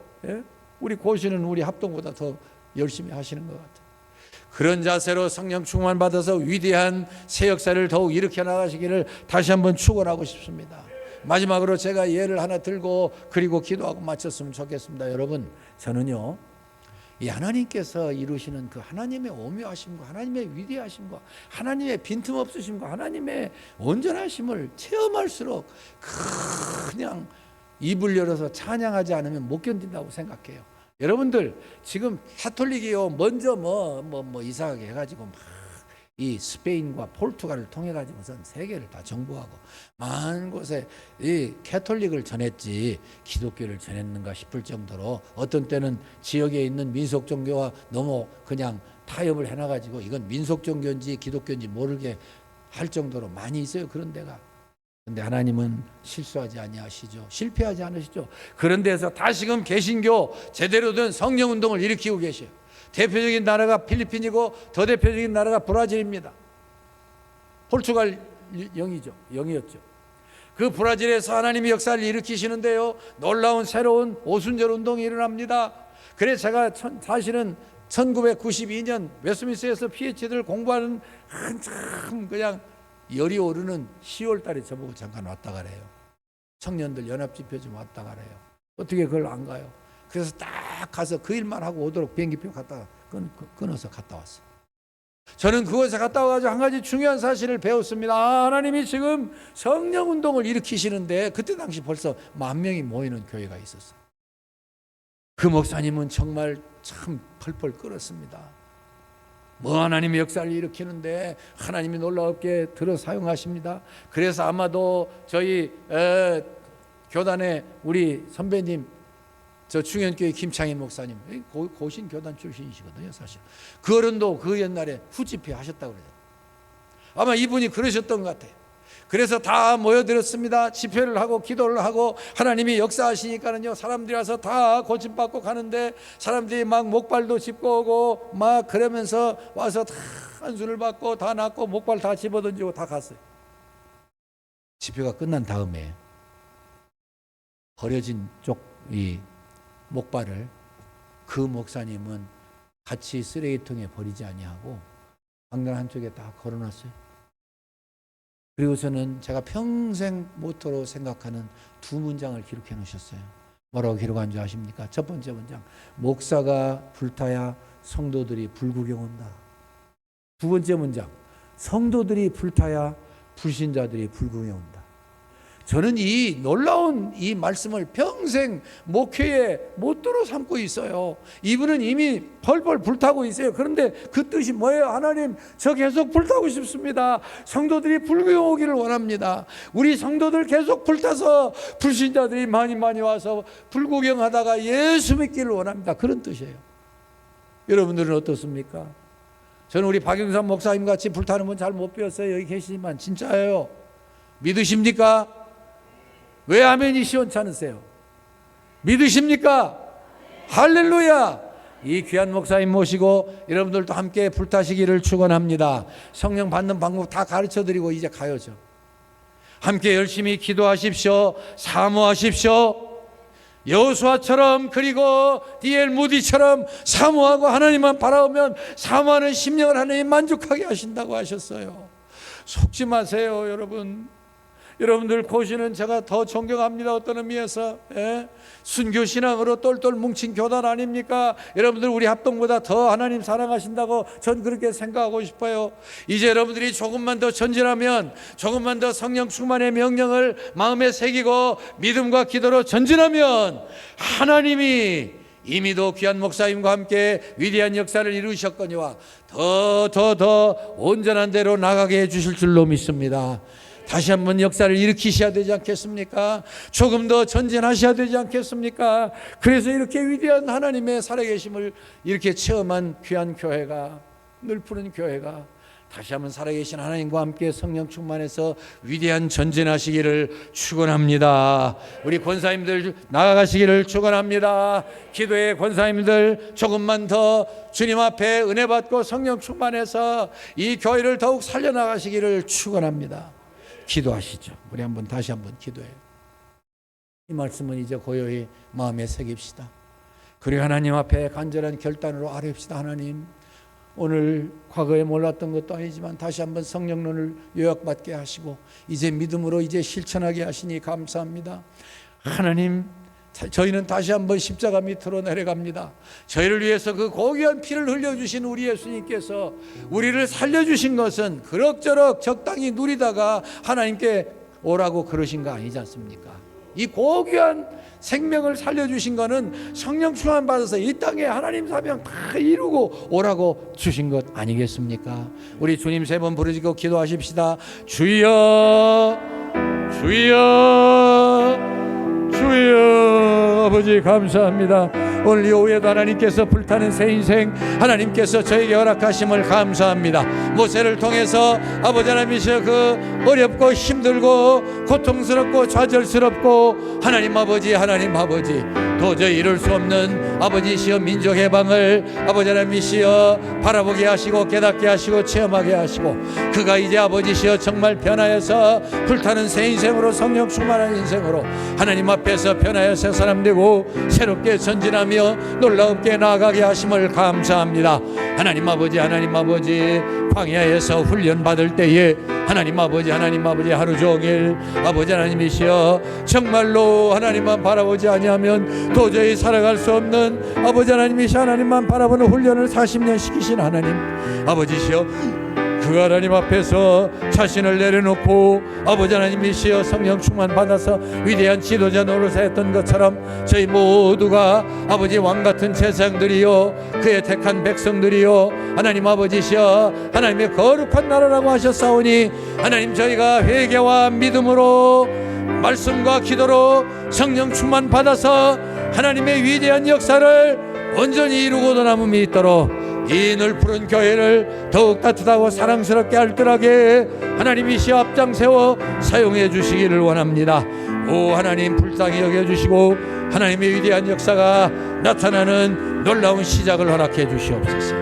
우리 고시는 우리 합동보다 더 열심히 하시는 것 같아요. 그런 자세로 성령 충만 받아서 위대한 새 역사를 더욱 일으켜 나가시기를 다시 한번 축원하고 싶습니다. 마지막으로 제가 예를 하나 들고 그리고 기도하고 마쳤으면 좋겠습니다. 여러분 저는요 이 하나님께서 이루시는 그 하나님의 오묘하심과 하나님의 위대하심과 하나님의 빈틈없으심과 하나님의 온전하심을 체험할수록 그냥 입을 열어서 찬양하지 않으면 못 견딘다고 생각해요. 여러분들 지금 가톨릭이요 먼저 뭐 이상하게 해가지고 막 이 스페인과 포르투갈을 통해 가지고선 세계를 다 정복하고 많은 곳에 이 가톨릭을 전했지 기독교를 전했는가 싶을 정도로 어떤 때는 지역에 있는 민속 종교와 너무 그냥 타협을 해놔가지고 이건 민속 종교인지 기독교인지 모르게 할 정도로 많이 있어요. 그런 데가. 그런데 하나님은 실수하지 아니하시죠. 실패하지 않으시죠. 그런 데서 다시금 개신교 제대로 된 성령운동을 일으키고 계셔요. 대표적인 나라가 필리핀이고 더 대표적인 나라가 브라질입니다. 포르투갈 영이었죠. 그 브라질에서 하나님의 역사를 일으키시는데요 놀라운 새로운 오순절 운동이 일어납니다. 그래서 제가 사실은 1992년 웨스트민스터에서 PhD를 공부하는 한참 그냥 열이 오르는 10월 달에 저보고 잠깐 왔다 가래요. 청년들 연합집회 좀 왔다 가래요. 어떻게 그걸 안 가요? 그래서 딱 가서 그 일만 하고 오도록 비행기표 갔다가 끊어서 갔다 왔어요. 저는 그곳에 갔다 와가지고 한 가지 중요한 사실을 배웠습니다. 하나님이 지금 성령운동을 일으키시는데 그때 당시 벌써 10,000명이 모이는 교회가 있었어요. 그 목사님은 정말 참 펄펄 끓었습니다. 뭐 하나님의 역사를 일으키는데 하나님이 놀랍게 들어 사용하십니다. 그래서 아마도 저희 교단의 우리 선배님 저 충현교회 김창인 목사님 고신 교단 출신이시거든요. 사실 그 어른도 그 옛날에 후집회 하셨다고 그래요. 아마 이분이 그러셨던 것 같아요. 그래서 다 모여들었습니다. 집회를 하고 기도를 하고 하나님이 역사하시니까는요 사람들이 와서 다 고침받고 가는데 사람들이 막 목발도 짚고 오고 막 그러면서 와서 다 한수를 받고 다 낫고 목발 다 집어던지고 다 갔어요. 집회가 끝난 다음에 버려진 이 목발을 그 목사님은 같이 쓰레기통에 버리지 아니하고 강당 한쪽에 다 걸어놨어요. 그리고서는 제가 평생 모토로 생각하는 두 문장을 기록해 놓으셨어요. 뭐라고 기록한 줄 아십니까? 첫 번째 문장, 목사가 불타야 성도들이 불구경 온다. 두 번째 문장, 성도들이 불타야 불신자들이 불구경 온다. 저는 이 놀라운 이 말씀을 평생 목회의 모토로 삼고 있어요. 이분은 이미 펄펄 불타고 있어요. 그런데 그 뜻이 뭐예요? 하나님, 저 계속 불타고 싶습니다. 성도들이 불구경 오기를 원합니다. 우리 성도들 계속 불타서 불신자들이 많이 와서 불구경하다가 예수 믿기를 원합니다. 그런 뜻이에요. 여러분들은 어떻습니까? 저는 우리 박영삼 목사님 같이 불타는 분 잘 못 배웠어요. 여기 계시지만 진짜예요. 믿으십니까? 왜 아멘이 시원찮으세요? 믿으십니까? 할렐루야! 이 귀한 목사님 모시고 여러분들도 함께 불타시기를 축원합니다. 성령 받는 방법 다 가르쳐드리고 이제 가야죠. 함께 열심히 기도하십시오. 사모하십시오. 여호수아처럼 그리고 D.L. 무디처럼 사모하고 하나님만 바라보면 사모하는 심령을 하나님 만족하게 하신다고 하셨어요. 속지 마세요, 여러분. 여러분들 보시는 제가 더 존경합니다. 어떤 의미에서 순교신앙으로 똘똘 뭉친 교단 아닙니까? 여러분들 우리 합동보다 더 하나님 사랑하신다고 전 그렇게 생각하고 싶어요. 이제 여러분들이 조금만 더 전진하면, 조금만 더 성령 충만의 명령을 마음에 새기고 믿음과 기도로 전진하면 하나님이 이미도 귀한 목사님과 함께 위대한 역사를 이루셨거니와 더 온전한 대로 나가게 해주실 줄로 믿습니다. 다시 한번 역사를 일으키셔야 되지 않겠습니까? 조금 더 전진하셔야 되지 않겠습니까? 그래서 이렇게 위대한 하나님의 살아계심을 이렇게 체험한 귀한 교회가, 늘 푸른 교회가 다시 한번 살아계신 하나님과 함께 성령 충만해서 위대한 전진하시기를 축원합니다. 우리 권사님들 나아가시기를 축원합니다. 기도의 권사님들 조금만 더 주님 앞에 은혜 받고 성령 충만해서 이 교회를 더욱 살려나가시기를 축원합니다. 기도하시죠. 우리 다시 한번 기도해요. 이 말씀은 이제 고요히 마음에 새깁시다. 그리고 하나님 앞에 간절한 결단으로 아뢰읍시다. 하나님, 오늘 과거에 몰랐던 것도 아니지만 다시 한번 성령론을 요약받게 하시고 이제 믿음으로 이제 실천하게 하시니 감사합니다. 하나님, 저희는 다시 한번 십자가 밑으로 내려갑니다. 저희를 위해서 그 고귀한 피를 흘려주신 우리 예수님께서 우리를 살려주신 것은 그럭저럭 적당히 누리다가 하나님께 오라고 그러신 거 아니지 않습니까? 이 고귀한 생명을 살려주신 것은 성령 충만 받아서 이 땅에 하나님 사명 다 이루고 오라고 주신 것 아니겠습니까? 우리 주님 3번 부르짖고 기도하십시다. 주여, 주여, 주여. 아버지 감사합니다. 오늘 이 오후에도 하나님께서 불타는 새 인생 하나님께서 저에게 허락하심을 감사합니다. 모세를 통해서 아버지 하나님이시여 그 어렵고 힘들고 고통스럽고 좌절스럽고 하나님 아버지 도저히 이룰 수 없는 아버지시여 민족 해방을 아버지 하나님이시여 바라보게 하시고 깨닫게 하시고 체험하게 하시고 그가 이제 아버지시여 정말 변하여서 불타는 새 인생으로 성령 충만한 인생으로 하나님 앞에서 변하여 새 사람 되고 새롭게 전진하며 놀랍게 나아가게 하심을 감사합니다. 하나님 아버지 광야에서 훈련 받을 때에 하나님 아버지 하루 종일 아버지 하나님이시여 정말로 하나님만 바라보지 아니하면 도저히 살아갈 수 없는 아버지 하나님이시여 하나님만 바라보는 훈련을 40년 시키신 하나님 아버지시여 그 하나님 앞에서 자신을 내려놓고 아버지 하나님이시여 성령 충만 받아서 위대한 지도자 노릇했던 것처럼 저희 모두가 아버지 왕같은 제사장들이요 그의 택한 백성들이요 하나님 아버지시여 하나님의 거룩한 나라라고 하셨사오니 하나님 저희가 회개와 믿음으로 말씀과 기도로 성령 충만 받아서 하나님의 위대한 역사를 온전히 이루고도 남음이 있도록 이 늘 푸른 교회를 더욱 따뜻하고 사랑스럽게 알뜰하게 하나님이시여 앞장세워 사용해 주시기를 원합니다. 오 하나님 불쌍히 여겨주시고 하나님의 위대한 역사가 나타나는 놀라운 시작을 허락해 주시옵소서.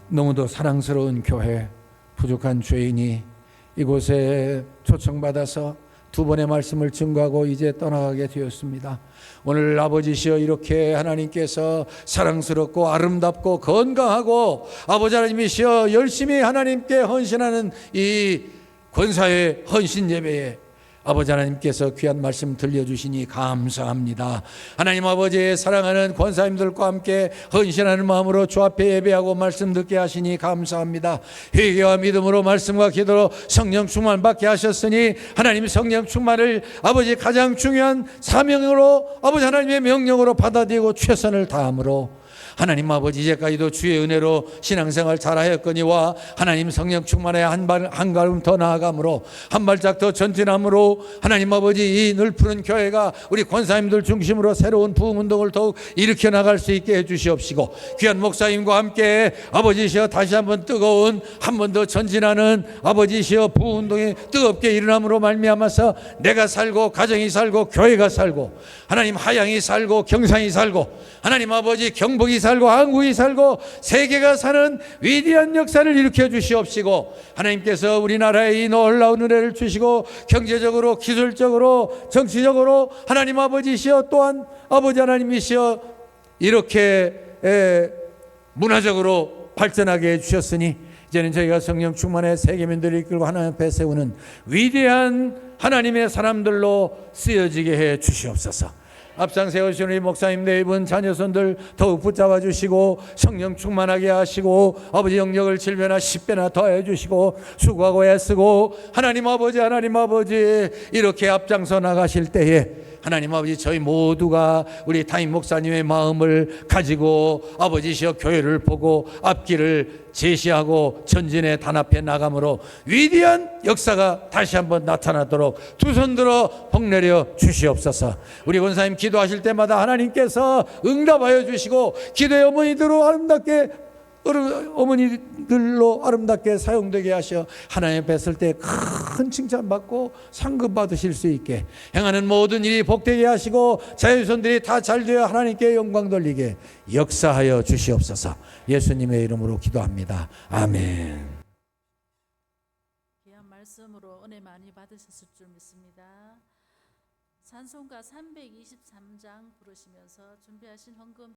너무도 사랑스러운 교회, 부족한 죄인이 이곳에 초청받아서 2번의 말씀을 증거하고 이제 떠나가게 되었습니다. 오늘 아버지시여 이렇게 하나님께서 사랑스럽고 아름답고 건강하고 아버지 하나님이시여 열심히 하나님께 헌신하는 이 권사의 헌신 예배에 아버지 하나님께서 귀한 말씀 들려주시니 감사합니다. 하나님 아버지의 사랑하는 권사님들과 함께 헌신하는 마음으로 주 앞에 예배하고 말씀 듣게 하시니 감사합니다. 회개와 믿음으로 말씀과 기도로 성령 충만 받게 하셨으니 하나님 성령 충만을 아버지 가장 중요한 사명으로 아버지 하나님의 명령으로 받아들이고 최선을 다함으로 하나님 아버지 이제까지도 주의 은혜로 신앙생활 잘하였거니와 하나님 성령 충만에 한 걸음 더 나아감으로 한 발짝 더 전진함으로 하나님 아버지 이 늘 푸른 교회가 우리 권사님들 중심으로 새로운 부흥운동을 더욱 일으켜 나갈 수 있게 해주시옵시고 귀한 목사님과 함께 아버지시여 다시 한번 뜨거운 한 번 더 전진하는 아버지시여 부흥운동이 뜨겁게 일어남으로 말미암아서 내가 살고 가정이 살고 교회가 살고 하나님 하양이 살고 경상이 살고 하나님 아버지 경북이 살고 한국이 살고 세계가 사는 위대한 역사를 일으켜 주시옵시고 하나님께서 우리나라에 이 놀라운 은혜를 주시고 경제적으로 기술적으로 정치적으로 하나님 아버지시여 또한 아버지 하나님이시여 이렇게 문화적으로 발전하게 해주셨으니 이제는 저희가 성령 충만의 세계민들을 이끌고 하나님 앞에 세우는 위대한 하나님의 사람들로 쓰여지게 해 주시옵소서. 앞장 세우신 우리 목사님 네 분 자녀손들 더욱 붙잡아 주시고 성령 충만하게 하시고 아버지 영역을 7배나 10배나 더해 주시고 수고하고 애쓰고 하나님 아버지 이렇게 앞장서 나가실 때에 하나님 아버지 저희 모두가 우리 타임 목사님의 마음을 가지고 아버지시여 교회를 보고 앞길을 제시하고 전진에 단합해 나감으로 위대한 역사가 다시 한번 나타나도록 두 손 들어 복내려 주시옵소서. 우리 원사님 기도하실 때마다 하나님께서 응답하여 주시고 기도의 어머니들로 아름답게 사용되게 하셔 하나님 뵀을 때 큰 칭찬받고 상급 받으실 수 있게 행하는 모든 일이 복되게 하시고 자유손들이 다 잘되어 하나님께 영광 돌리게 역사하여 주시옵소서. 예수님의 이름으로 기도합니다. 아멘. 귀한 말씀으로 은혜 많이 받으셨을 줄 믿습니다. 찬송가 323장 부르시면서 준비하신 헌금